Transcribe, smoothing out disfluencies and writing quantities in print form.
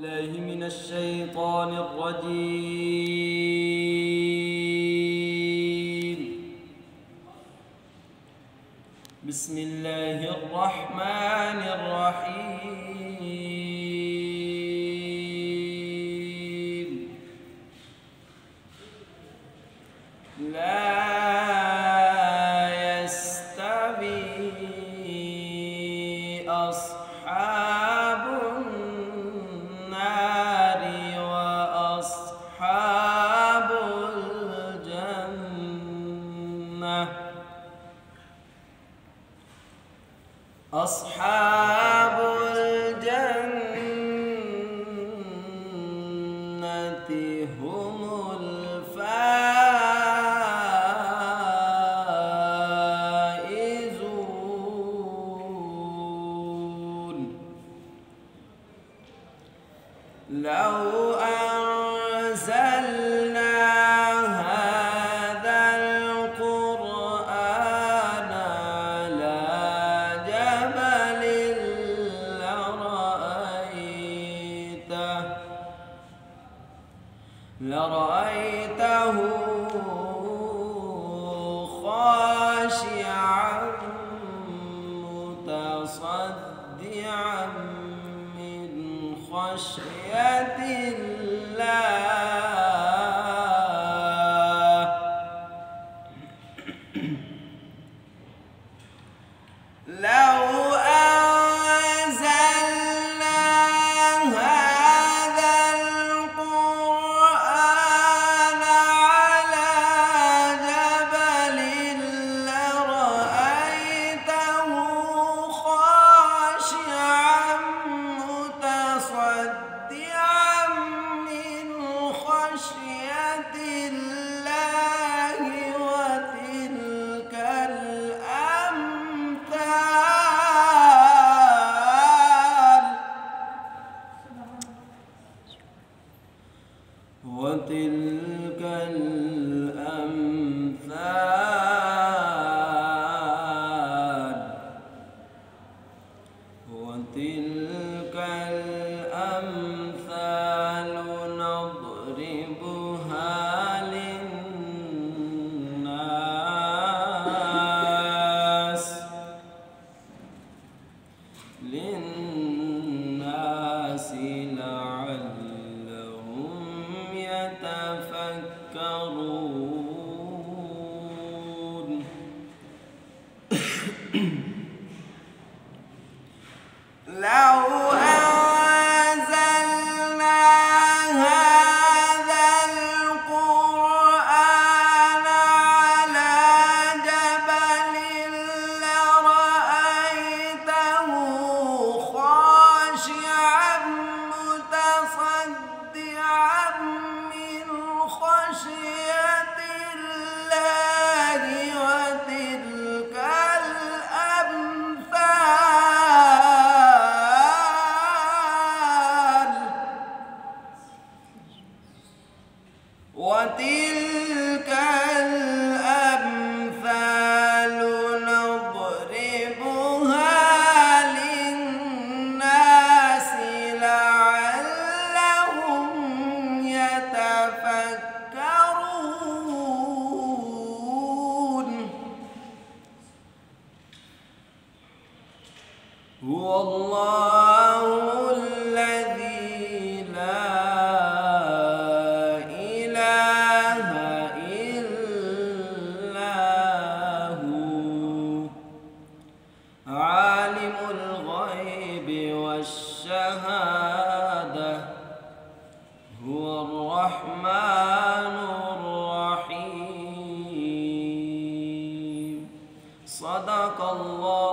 بالله من الشيطان الرجيم. بسم الله الرحمن الرحيم. لا يستوي أصحاب النار وأصحاب الجنة. أصحاب الجنة هم الفائزون. لو أنزلنا هذا القرآن على جبل لرأيته خاشعا متصدعا من خشية الله. لو أنزلنا هذا القرآن على جبل لرأيته خاشعا متصدعا من خشية الله. وتلك الأمثال نضربها للناس لعلهم يتفكرون. لو أنزلنا هذا القرآن على جبل لرأيته خاشعا متصدعا من خشية الله. وتلك الأمثال نضربها للناس لعلهم يتفكرون. هو الله الذي لا عالم الغيب والشهادة هو الرحمن الرحيم. صدق الله.